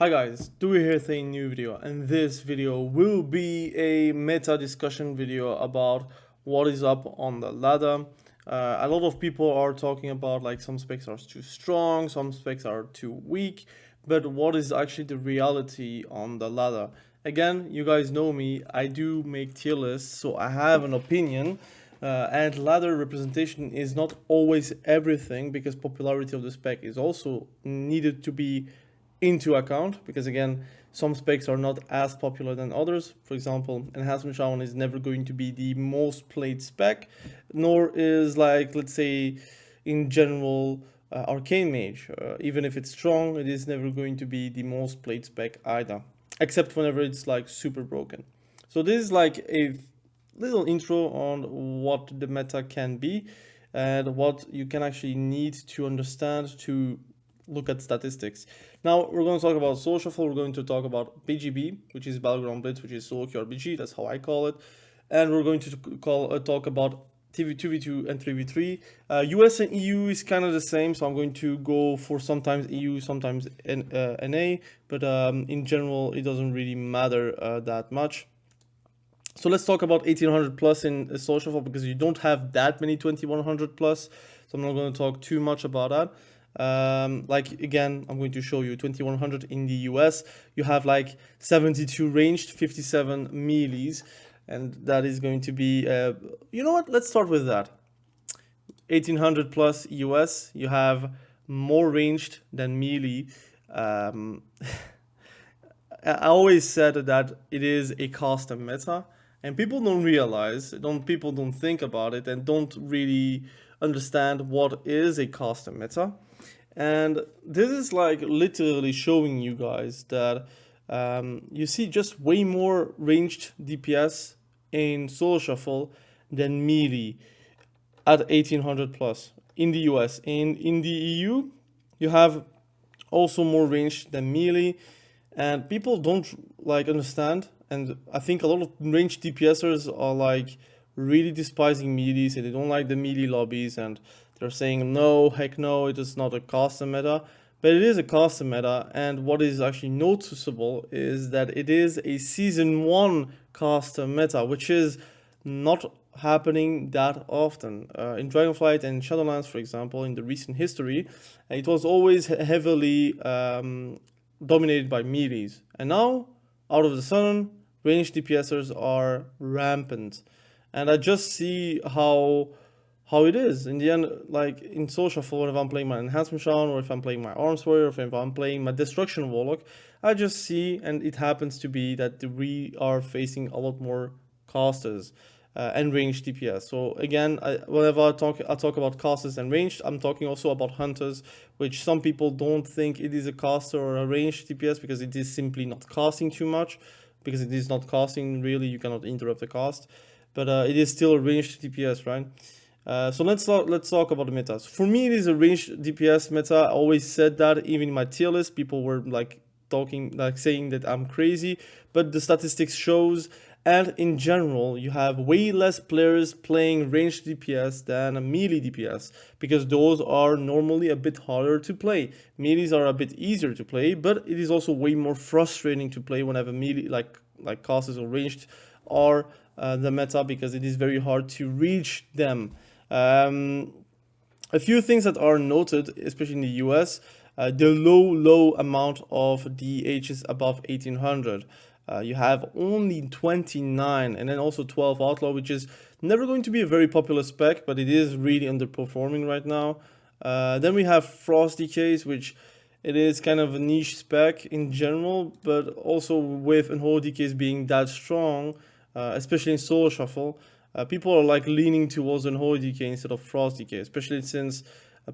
Hi guys, Dewey here with a new video, and this video will be a meta discussion video about what is up on the ladder. A lot of people are talking about like some specs are too strong, some specs are too weak, but what is actually the reality on the ladder? Again, you guys know me, I do make tier lists, so I have an opinion. And ladder representation is not always everything because popularity of the spec is also needed to be into account, because again, some specs are not as popular than others. For example, enhancement shaman is never going to be the most played spec, nor is, like, let's say in general, arcane mage, even if it's strong, it is never going to be the most played spec either, except whenever it's like super broken. So this is like a little intro on what the meta can be and what you can actually need to understand to look at statistics. Now we're going to talk about Soul Shuffle, we're going to talk about BGB, which is Battleground Blitz, which is solo QRBG, that's how I call it, and we're going to talk about 2v2 and 3v3. US and EU is kind of the same, so I'm going to go for sometimes EU, sometimes NA, but in general it doesn't really matter that much. So let's talk about 1800 plus in Soul Shuffle, because you don't have that many 2100 plus, so I'm not going to talk too much about that. Like again, I'm going to show you 2100 in the US. You have like 72 ranged, 57 melees, and that is going to be, you know what? Let's start with that. 1800 plus US, you have more ranged than melee. I always said that it is a custom meta, and people don't realize, people don't think about it, and don't really understand what is a custom meta. And this is like literally showing you guys that you see just way more ranged DPS in Soul Shuffle than melee at 1800 plus in the US. In the EU, you have also more ranged than melee, and people don't like understand. And I think a lot of ranged DPSers are like really despising melees, and they don't like the melee lobbies, and they're saying no, heck no, it is not a custom meta. But it is a custom meta, and what is actually noticeable is that it is a season 1 custom meta, which is not happening that often. In Dragonflight and Shadowlands, for example, in the recent history, it was always heavily dominated by melees. And now, out of the sudden, ranged DPSers are rampant. And I just see how it is in the end. Like in Soul Shuffle, if I'm playing my enhancement shaman, or if I'm playing my arms warrior, or if I'm playing my destruction warlock, I just see, and it happens to be that we are facing a lot more casters and ranged DPS. So again, whenever I talk about casters and ranged, I'm talking also about hunters, which some people don't think it is a caster or a ranged DPS because it is simply not casting too much, because it is not casting really, you cannot interrupt the cast, but it is still a ranged DPS, right? So let's talk about the metas. For me, it is a ranged DPS meta. I always said that, even in my tier list, people were like saying that I'm crazy, but the statistics shows. And in general, you have way less players playing ranged DPS than a melee DPS, because those are normally a bit harder to play. Melees are a bit easier to play, but it is also way more frustrating to play whenever melee, like casters or ranged, are the meta, because it is very hard to reach them. A few things that are noted, especially in the US, the low amount of DHs above 1800. You have only 29, and then also 12 outlaw, which is never going to be a very popular spec, but it is really underperforming right now. Then we have frost decays, which it is kind of a niche spec in general, but also with unholy decays being that strong, especially in Soul Shuffle, people are like leaning towards unholy decay instead of frost decay, especially since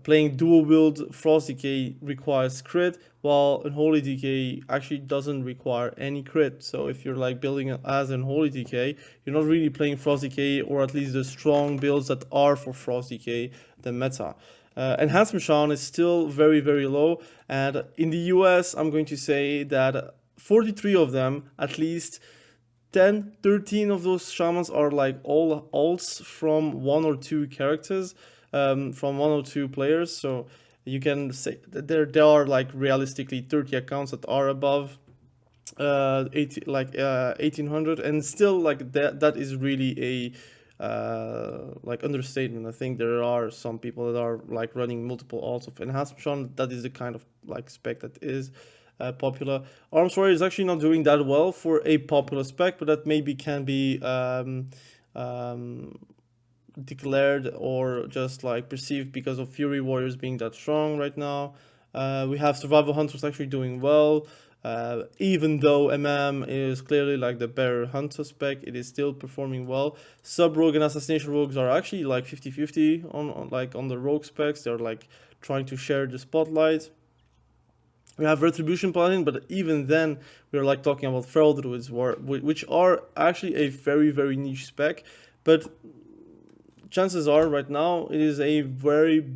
playing dual build, frost decay requires crit, while unholy decay actually doesn't require any crit. So if you're like building as unholy decay, you're not really playing frost decay, or at least the strong builds that are for frost decay, the meta. Enhancement shaman is still very low, and in the US, I'm going to say that 43 of them, at least 10, 13 of those shamans are like all alts from 1 or 2 characters, from 1 or 2 players. So You can say that there are like realistically 30 accounts that are above 1800, and still like that is really a like understatement. I think there are some people that are like running multiple alts of enhancement. That is the kind of like spec that is popular. Arms Warrior is actually not doing that well for a popular spec, but that maybe can be declared or just like perceived because of Fury Warriors being that strong right now. We have Survival Hunters actually doing well. Even though is clearly like the better hunter spec, it is still performing well. Sub Rogue and Assassination Rogues are actually like 50-50 on the rogue specs. They're like trying to share the spotlight. We have Retribution Paladin, but even then we're like talking about Feral Druids, which are actually a very, very niche spec. But chances are right now it is a very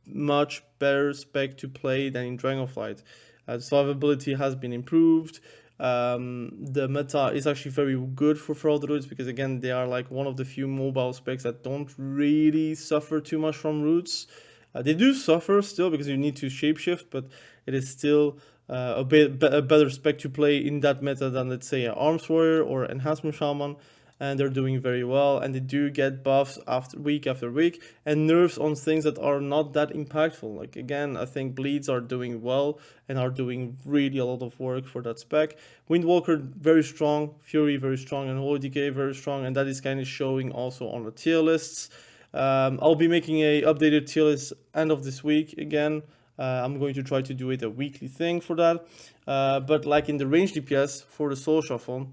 much better spec to play than in Dragonflight. Survivability has been improved. The meta is actually very good for Feral Druids because again they are like one of the few mobile specs that don't really suffer too much from roots. They do suffer still because you need to shapeshift, but it is still a better spec to play in that meta than, let's say, an Arms Warrior or Enhancement Shaman. And they're doing very well, and they do get buffs week after week, and nerfs on things that are not that impactful. Like again, I think bleeds are doing well and are doing really a lot of work for that spec. Windwalker very strong, Fury very strong, and Holy Decay very strong, and that is kind of showing also on the tier lists. I'll be making a updated tier list end of this week again. I'm going to try to do it a weekly thing for that. But like in the range DPS for the Soul Shuffle,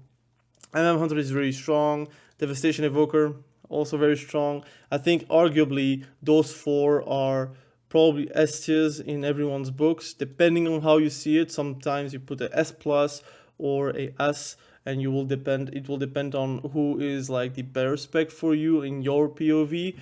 Hunter is very strong. Devastation Evoker also very strong. I think arguably those four are probably S tiers in everyone's books, depending on how you see it. Sometimes you put a S plus or a S, and it will depend on who is like the better spec for you in your POV.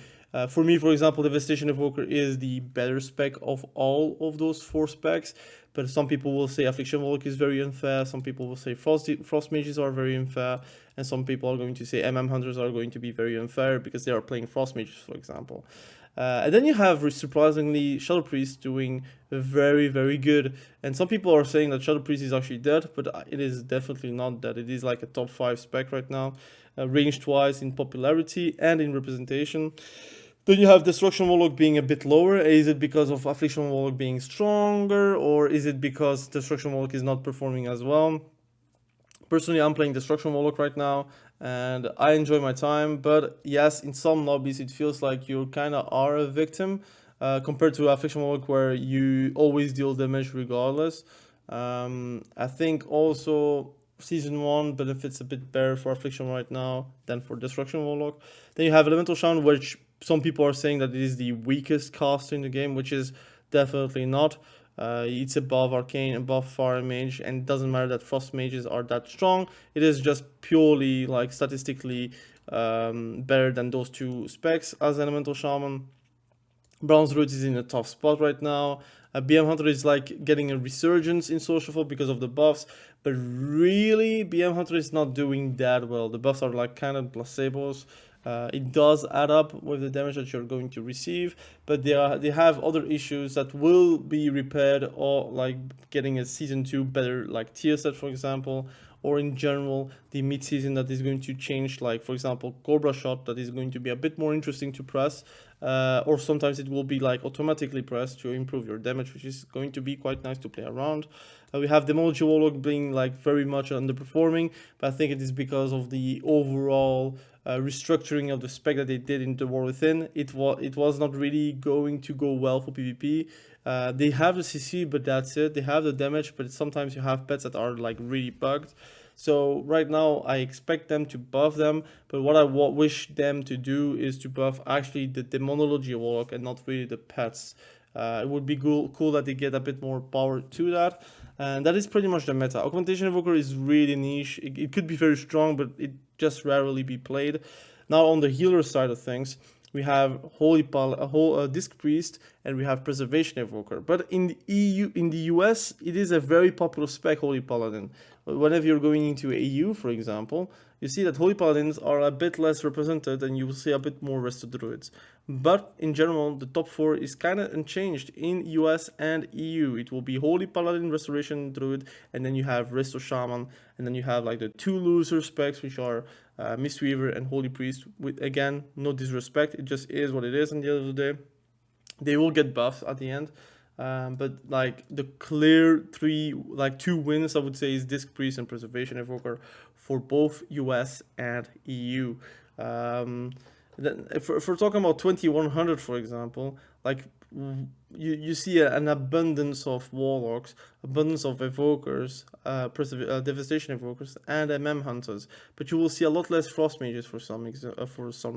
For me, for example, Devastation Evoker is the better spec of all of those four specs, but some people will say Affliction Warlock is very unfair, some people will say Frost Mages are very unfair, and some people are going to say Hunters are going to be very unfair because they are playing Frost Mages, for example. And then you have, surprisingly, Shadow Priest doing very, very good. And some people are saying that Shadow Priest is actually dead, but it is definitely not dead. It is like a top 5 spec right now, ranged-wise in popularity and in representation. Then you have Destruction Warlock being a bit lower. Is it because of Affliction Warlock being stronger, or is it because Destruction Warlock is not performing as well? Personally, I'm playing Destruction Warlock right now, and I enjoy my time, but yes, in some lobbies it feels like you kind of are a victim, compared to Affliction Warlock where you always deal damage regardless. I think also Season 1 benefits a bit better for Affliction right now than for Destruction Warlock. Then you have Elemental Shaman, which some people are saying that it is the weakest cast in the game, which is definitely not. It's above Arcane, above Fire Mage, and it doesn't matter that Frost Mages are that strong. It is just purely, like, statistically better than those two specs as Elemental Shaman. Bronze Druid is in a tough spot right now. BM Hunter is like getting a resurgence in Social because of the buffs, but really BM Hunter is not doing that well. The buffs are like kind of placebos. It does add up with the damage that you're going to receive, but they have other issues that will be repaired, or like getting a season 2 better like tier set, for example, or in general the mid-season that is going to change, like for example Cobra Shot, that is going to be a bit more interesting to press, or sometimes it will be like automatically pressed to improve your damage, which is going to be quite nice to play around. We have Demonology Warlock being like very much underperforming, but I think it is because of the overall restructuring of the spec that they did in the War Within. It was not really going to go well for PvP. They have the CC, but that's it. They have the damage, but sometimes you have pets that are like really bugged. So right now I expect them to buff them, but what I wish them to do is to buff actually the Demonology Warlock and not really the pets. It would be cool that they get a bit more power to that. And that is pretty much the meta. Augmentation Evoker is really niche. It could be very strong, but it just rarely be played. Now on the healer side of things, we have disc priest, and we have preservation evoker. But in the in the US, it is a very popular spec, holy paladin. Whenever you're going into AU, for example, you see that holy paladins are a bit less represented, and you will see a bit more resto druids. But in general, the top 4 is kind of unchanged in US and EU. It will be holy paladin, restoration druid, and then you have resto shaman, and then you have like the 2 loser specs, which are mistweaver and holy priest. With, again, no disrespect, it just is what it is. At the end of the day, they will get buffs at the end. But like the clear 2 wins, I would say, is disc priest and preservation evoker for both US and EU. Then if we're talking about 2100, for example, like you see an abundance of warlocks, abundance of evokers, devastation evokers, and hunters, but you will see a lot less frost mages for some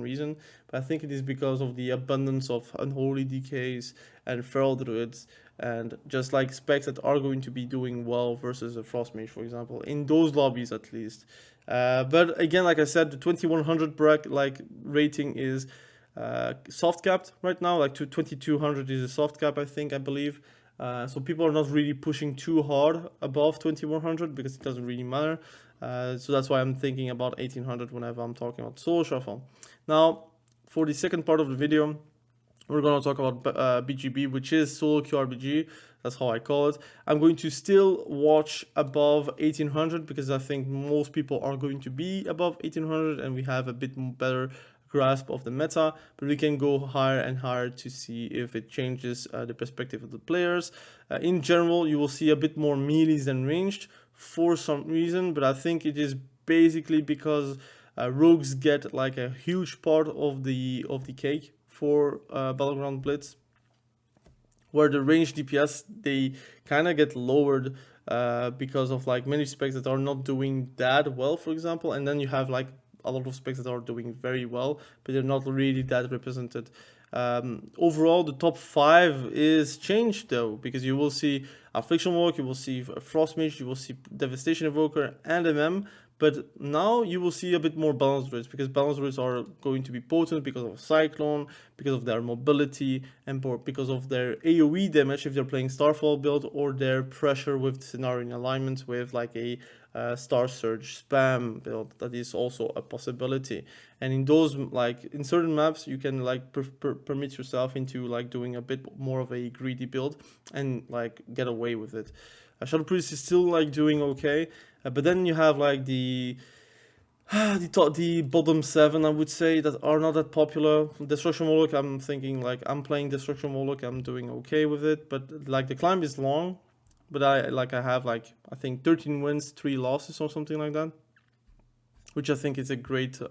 reason. But I think it is because of the abundance of unholy decays and feral druids, and just like specs that are going to be doing well versus a frost mage, for example, in those lobbies at least. But again, like I said, the 2100 rating is soft capped right now. Like 2200 is a soft cap, I believe. So people are not really pushing too hard above 2100 because it doesn't really matter. So that's why I'm thinking about 1800 whenever I'm talking about solo shuffle. Now, for the second part of the video, we're going to talk about BGB, which is solo QRBG. That's how I call it. I'm going to still watch above 1800 because I think most people are going to be above 1800 and we have a bit better grasp of the meta, but we can go higher and higher to see if it changes the perspective of the players. In general, you will see a bit more melees than ranged for some reason, but I think it is basically because rogues get like a huge part of the cake for Battleground Blitz, where the range DPS, they kind of get lowered because of like many specs that are not doing that well, for example, and then you have like a lot of specs that are doing very well, but they're not really that represented. Overall, the top 5 is changed though, because you will see affliction warlock, you will see frost mage, you will see devastation evoker and but now you will see a bit more balanced druids, because balanced druids are going to be potent because of cyclone, because of their mobility, and because of their AoE damage if they're playing Starfall build, or their pressure with scenario in alignment with like a Star Surge spam build. That is also a possibility. And in those, like in certain maps, you can like permit yourself into like doing a bit more of a greedy build and like get away with it. Shadow Priest is still like doing okay, but then you have like the bottom 7, I would say, that are not that popular. Destruction Warlock, I'm thinking like I'm playing Destruction Warlock, I'm doing okay with it, but like the climb is long, but I have like I think 13 wins, 3 losses or something like that, which I think is a great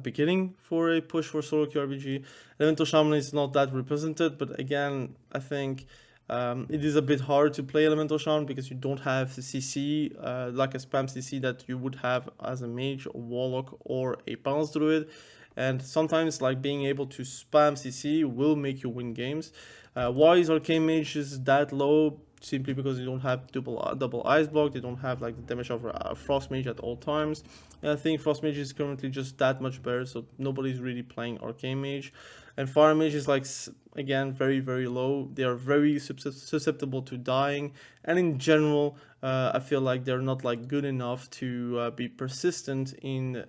beginning for a push for solo QRPG. Elemental Shaman is not that represented, but again, I think it is a bit hard to play Elemental Shaman because you don't have the CC, like a spam CC that you would have as a mage, a warlock, or a balanced druid. And sometimes like being able to spam CC will make you win games. Why is arcane mages that low? Simply because you don't have double ice block, they don't have like the damage of frost mage at all times. And I think frost mage is currently just that much better, so nobody's really playing arcane mage. And fire mage is like, again, very very low. They are very susceptible to dying, and in general I feel like they're not like good enough to be persistent in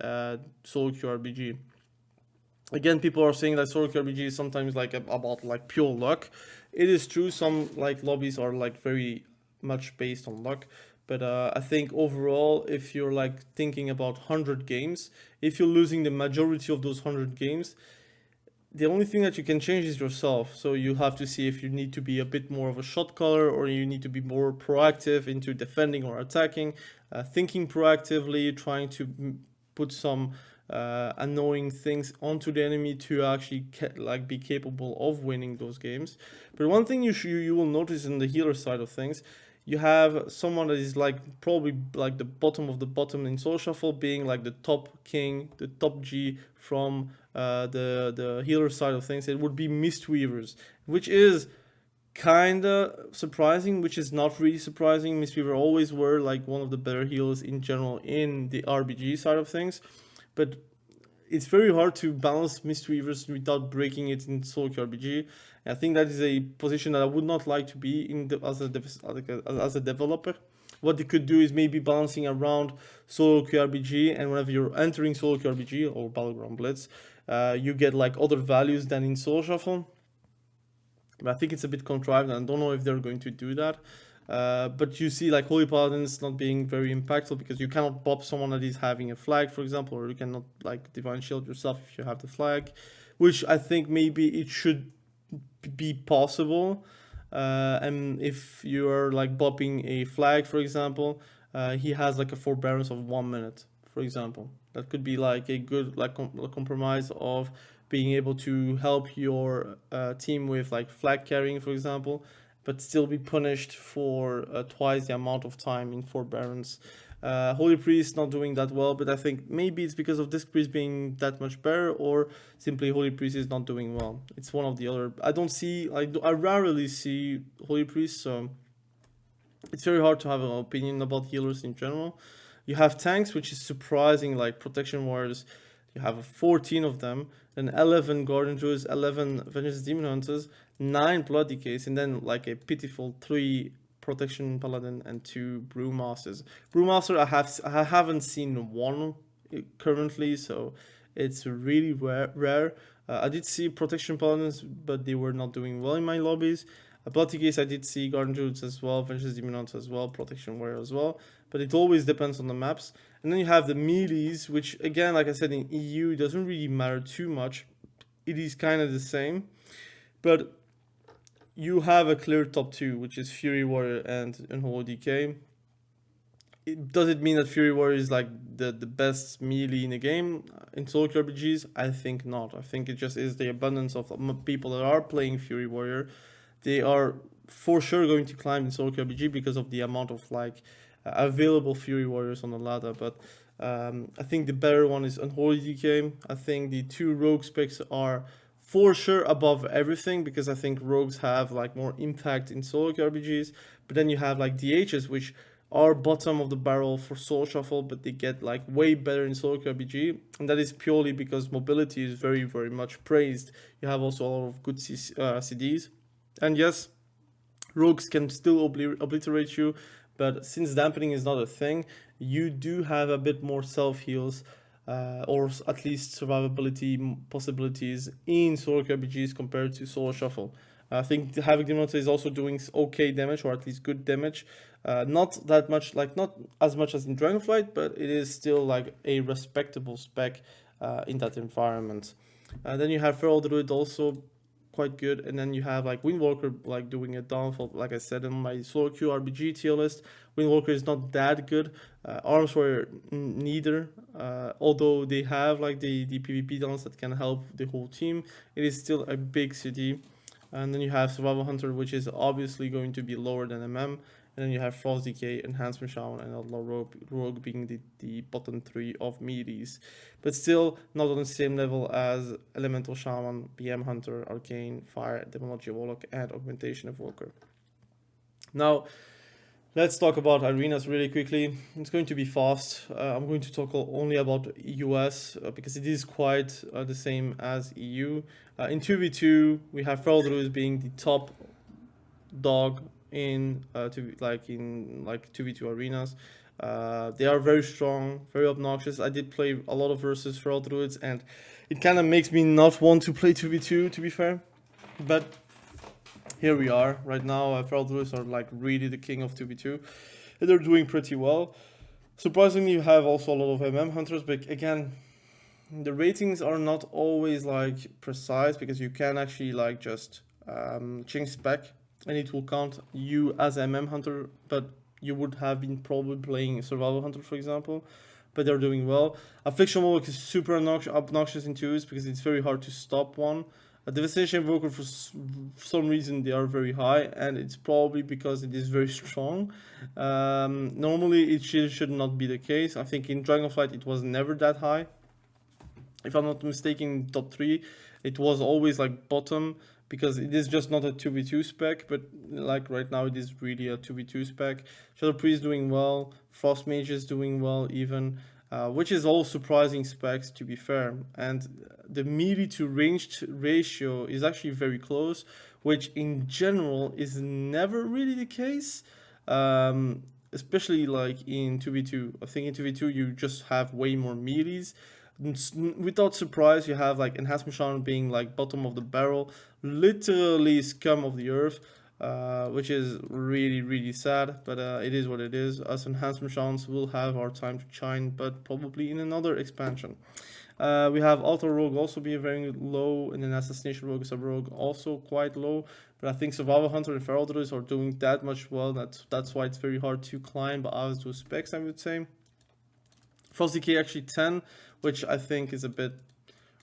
solo QRPG. Again, people are saying that solo QRPG is sometimes like about like pure luck. It is true, some like lobbies are like very much based on luck, but I think overall, if you're like thinking about 100 games, if you're losing the majority of those 100 games, the only thing that you can change is yourself. So you have to see if you need to be a bit more of a shot caller, or you need to be more proactive into defending or attacking, thinking proactively, trying to put some annoying things onto the enemy to actually like be capable of winning those games. But one thing you will notice in the healer side of things, you have someone that is like probably like the bottom of the bottom in solo shuffle, being like the top king, the top G from the healer side of things. It would be mistweavers, which is kinda surprising, which is not really surprising. Mistweaver always were like one of the better healers in general in the RBG side of things, but it's very hard to balance mistweavers without breaking it in solo queue RPG. I think that is a position that I would not like to be in as a developer. What they could do is maybe balancing around solo queue RPG, and whenever you're entering solo queue RPG or Battleground Blitz, you get like other values than in solo shuffle. But I think it's a bit contrived, and I don't know if they're going to do that. But you see like Holy Paladins not being very impactful because you cannot pop someone that is having a flag, for example, or you cannot like Divine Shield yourself if you have the flag, which I think maybe it should be possible. And if you are like bopping a flag, for example, he has like a forbearance of 1 minute, for example. That could be like a good like compromise of being able to help your team with like flag carrying, for example, but still be punished for twice the amount of time in forbearance. Holy Priest not doing that well, but I think maybe it's because of Disc Priest being that much better, or simply Holy Priest is not doing well. It's one of the other. I rarely see Holy Priest, so it's very hard to have an opinion about healers in general. You have tanks, which is surprising, like Protection Warriors. You have 14 of them, then 11 Guardian Druids, 11 Vengeance Demon Hunters, 9 Blood Decays, and then like a pitiful 3 Protection Paladin and 2 Brewmasters. Brewmaster, I haven't seen one currently, so it's really rare. I did see Protection Paladins, but they were not doing well in my lobbies. Blood Decays, I did see Guardian Druids as well, Vengeance Demon Hunters as well, Protection Warrior as well, but it always depends on the maps. And then you have the melees, which again, like I said, in EU, it doesn't really matter too much. It is kind of the same, but you have a clear top 2, which is Fury Warrior and Unholy DK. Does it mean that Fury Warrior is like the best melee in the game in solo queue RPGs? I think not. I think it just is the abundance of people that are playing Fury Warrior. They are for sure going to climb in solo queue RPG because of the amount of like available Fury Warriors on the ladder. But I think the better one is Unholy DK. I think the 2 rogue specs are for sure above everything, because I think rogues have like more impact in solo queue RPGs. But then you have like DHs, which are bottom of the barrel for solo shuffle, but they get like way better in solo queue RPG, and that is purely because mobility is very, very much praised. You have also a lot of good CDs. And yes, rogues can still obliterate you, but since dampening is not a thing, you do have a bit more self-heals, or at least survivability possibilities in solo RPGs compared to solo shuffle. I think Havoc Demonology is also doing okay damage, or at least good damage. Not that much, like not as much as in Dragonflight, but it is still like a respectable spec in that environment. Then you have Feral Druid also quite good, and then you have like Windwalker like doing a downfall. Like I said in my solo queue RPG tier list, Windwalker is not that good. Arms Warrior neither, although they have like the PvP downs that can help the whole team. It is still a big city. And then you have Survival Hunter, which is obviously going to be lower than MM. And then you have Frost Decay, Enhancement Shaman, and Outlaw Rogue being the bottom 3 of melees. But still not on the same level as Elemental Shaman, BM Hunter, Arcane, Fire, Demonology, Warlock, and Augmentation Evoker. Now, let's talk about arenas really quickly. It's going to be fast. I'm going to talk only about US because it is quite the same as EU. In 2v2, we have Feral Druids being the top dog in 2v2 arenas. They are very strong, very obnoxious. I did play a lot of versus Feral Druids, and it kind of makes me not want to play 2v2, to be fair. But here we are right now. Feral Druids are like really the king of 2v2, and they're doing pretty well. Surprisingly, you have also a lot of MM hunters, but again, the ratings are not always like precise, because you can actually like just change spec and it will count you as MM hunter, but you would have been probably playing Survival Hunter, for example. But they're doing well. Affliction Warlock is super obnoxious in 2s because it's very hard to stop one. A Devastation Evoker, for some reason, they are very high, and it's probably because it is very strong. Normally, it should not be the case. I think in Dragonflight, it was never that high. If I'm not mistaken, top 3, it was always like bottom, because it is just not a 2v2 spec, but like right now it is really a 2v2 spec. Shadow Priest doing well, Frost Mage is doing well even. which is all surprising specs to be fair. And the melee to ranged ratio is actually very close, which in general is never really the case. Especially like in 2v2. I think in 2v2 you just have way more melees. Without surprise, you have like enhancement shaman being like bottom of the barrel, literally scum of the earth, which is really sad, but it is what it is. Us enhancement shamans will have our time to shine, but probably in another expansion. We have Altar Rogue also being very low, and then Assassination Rogue, Sub Rogue also quite low. But I think Survival Hunter and Feral Druids are doing that much well. That's why it's very hard to climb as those specs, I would say. Frost Decay actually 10, which I think is a bit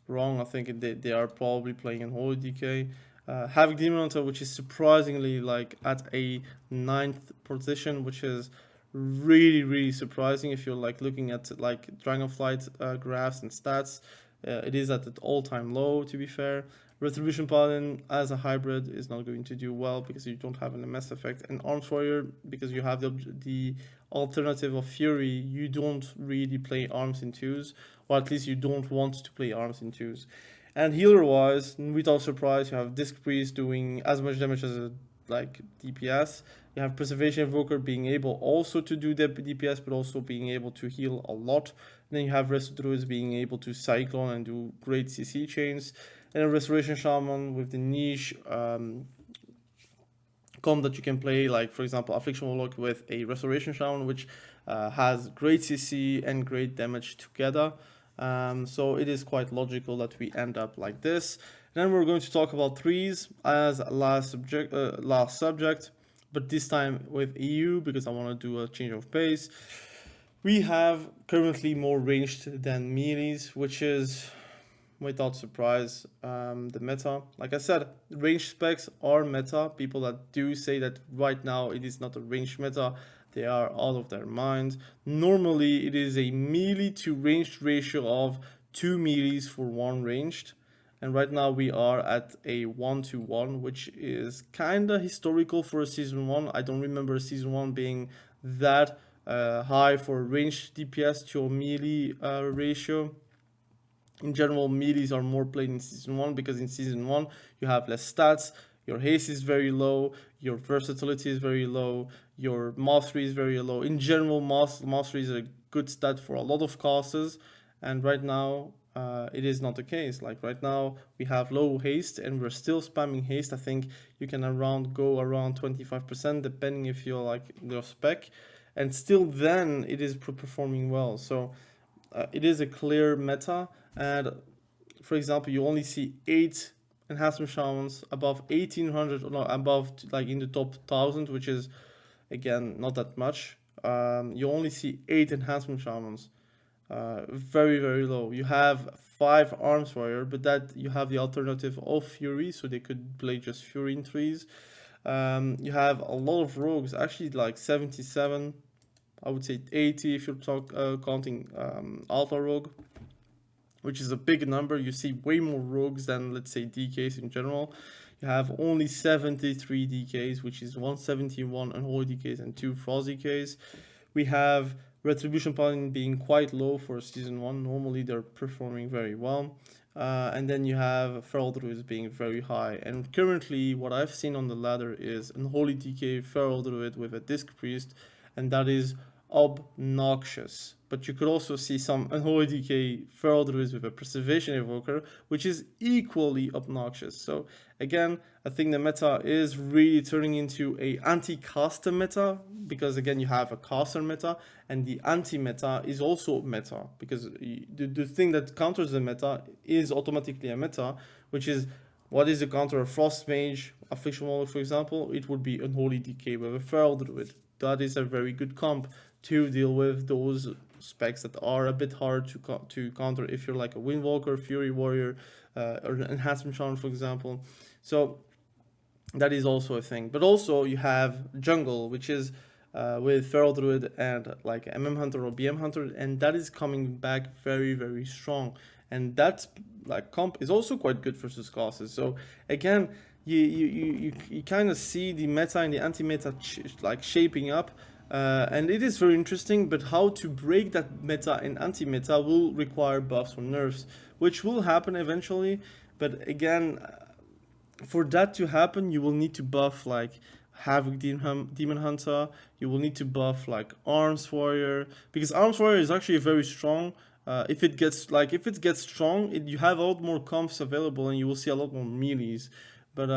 wrong. I think they are probably playing Unholy Decay. Havoc Demon Hunter, which is surprisingly like at a 9th position, which is really surprising if you're like looking at like Dragonflight graphs and stats. It is at an all-time low, to be fair. Retribution Paladin as a hybrid is not going to do well because you don't have an MS effect, and Arms Warrior, because you have the alternative of Fury, you don't really play arms in twos, or at least you don't want to play arms in twos. And healer wise, without surprise, you have Disc Priest doing as much damage as a like DPS. You have Preservation Evoker being able also to do the DPS, but also being able to heal a lot. And then you have Resto Druids being able to cyclone and do great CC chains. And a Restoration Shaman with the niche comp that you can play, like for example Affliction Warlock with a Restoration Shaman, which has great CC and great damage together. So it is quite logical that we end up like this. Then we're going to talk about threes as last subject, but this time with EU because I want to do a change of pace. We have currently more ranged than melees, which is without surprise the meta. Like I said, ranged specs are meta. People that do say that right now it is not a ranged meta, they are out of their mind. Normally it is a melee to ranged ratio of 2 melees for 1 ranged, and right now we are at a 1-to-1, which is kinda historical for a season 1. I don't remember a season 1 being that high for ranged DPS to a melee ratio. In general, melees are more played in season 1 because in season 1 you have less stats, your haste is very low, your versatility is very low, your mastery is very low. In general, mastery is a good stat for a lot of classes, and right now it is not the case. Like right now we have low haste and we're still spamming haste. I think you can go around 25% depending if you're like your spec, and still then it is performing well. So it is a clear meta, and for example you only see 8 enhancement shamans above 1800 or not above like in the top 1000, which is again not that much. You only see 8 enhancement shamans, very low. You have 5 arms warrior, but that you have the alternative of Fury, so they could play just Fury in threes. You have a lot of rogues, actually like 77, I would say 80 if you're counting Outlaw Rogue, which is a big number. You see way more rogues than, let's say, DKs in general. You have only 73 DKs, which is 171 unholy DKs and 2 frost DKs. We have Retribution Paladin being quite low for season 1. Normally they're performing very well. And then you have Feral Druids being very high. And currently what I've seen on the ladder is Unholy DK Feral Druid with a Disc Priest, and that is obnoxious. But you could also see some Unholy DK Feral Druids with a Preservation Evoker, which is equally obnoxious. So again, I think the meta is really turning into a anti-caster meta, because again you have a caster meta, and the anti-meta is also meta, because the thing that counters the meta is automatically a meta, which is what is the counter of Frost Mage, Affliction Warlock for example. It would be Unholy DK with a Feral Druid. That is a very good comp to deal with those specs that are a bit hard to counter if you're like a windwalker, Fury Warrior, or an enhancement shaman for example. So that is also a thing. But also you have jungle, which is with Feral Druid and like MM Hunter or BM Hunter, and that is coming back very strong, and that like comp is also quite good versus classes. So again, you kind of see the meta and the anti-meta like shaping up. And it is very interesting, but how to break that meta and anti-meta will require buffs or nerfs, which will happen eventually. But again, for that to happen, you will need to buff like Havoc Demon Hunter. You will need to buff like Arms Warrior, because Arms Warrior is actually very strong. If it gets strong, you have a lot more comps available, and you will see a lot more melees. But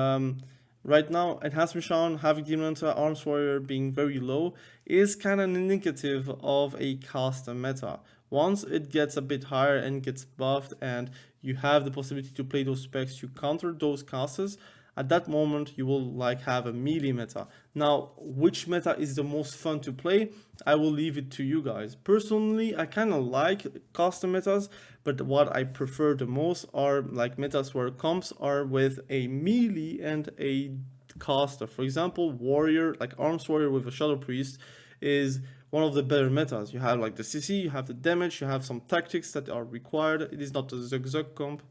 right now, it has been shown Havoc Demon Hunter, Arms Warrior being very low is kind of indicative of a caster meta. Once it gets a bit higher and gets buffed, and you have the possibility to play those specs to counter those casters, at that moment you will like have a melee meta. Now, which meta is the most fun to play? I will leave it to you guys. Personally, I kind of like caster metas, but what I prefer the most are like metas where comps are with a melee and a caster. For example, warrior, like Arms Warrior with a Shadow Priest is one of the better metas. You have like the CC, you have the damage, you have some tactics that are required. It is not a zugzug comp.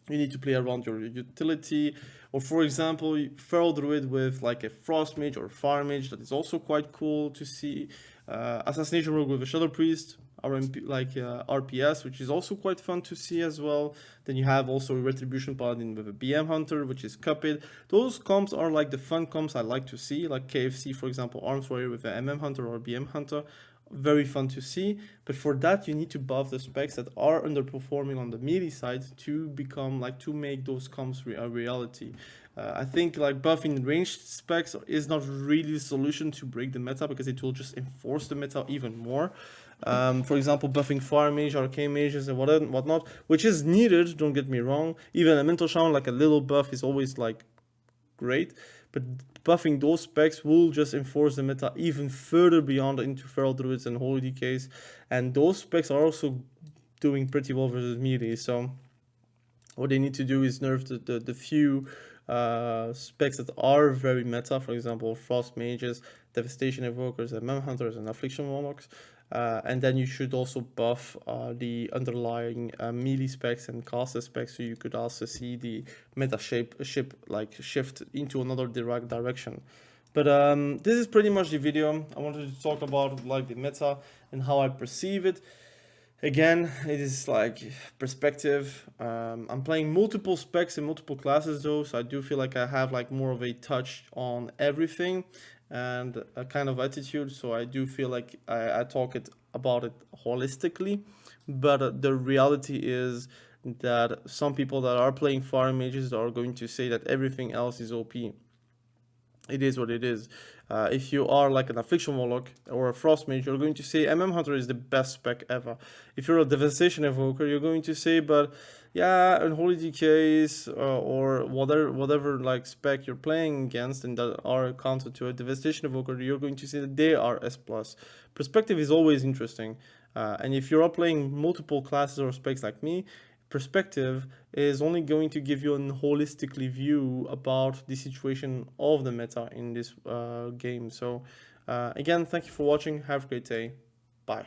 You need to play around your utility, or for example, feral druid with like a frost mage or fire mage, that is also quite cool to see. Assassination rogue with a shadow priest, RMP, like RPS, which is also quite fun to see as well. Then you have also a Retribution Paladin with a BM Hunter, which is Cupid. Those comps are like the fun comps I like to see, like KFC, for example, Arms Warrior with an MM Hunter or BM Hunter. Very fun to see, but for that you need to buff the specs that are underperforming on the melee side to become like to make those comps a reality. I think like buffing ranged specs is not really the solution to break the meta, because it will just enforce the meta even more. For example, buffing fire mage, arcane mages, and whatnot, which is needed. Don't get me wrong. Even a mental shaman, like a little buff, is always like great, but buffing those specs will just enforce the meta even further beyond into feral druids and holy decays, and those specs are also doing pretty well versus melee. So what they need to do is nerf the few specs that are very meta, for example, frost mages, devastation evokers, and mem hunters, and affliction warlocks. And then you should also buff the underlying melee specs and caster specs, so you could also see the meta shift into another direction. But this is pretty much the video. I wanted to talk about like the meta and how I perceive it. Again, it is like perspective. I'm playing multiple specs and multiple classes though, so I do feel like I have like more of a touch on everything and a kind of attitude, so I do feel like I talk about it holistically. But the reality is that some people that are playing fire mages are going to say that everything else is OP. It is what it is. If you are like an affliction warlock or a frost mage, you're going to say MM Hunter is the best spec ever. If you're a devastation evoker, you're going to say, but yeah, unholy decays or whatever like spec you're playing against and that are counter to a devastation evoker, you're going to say that they are S+. Perspective is always interesting, and if you're playing multiple classes or specs like me, perspective is only going to give you a holistically view about the situation of the meta in this game. So again, thank you for watching. Have a great day. Bye.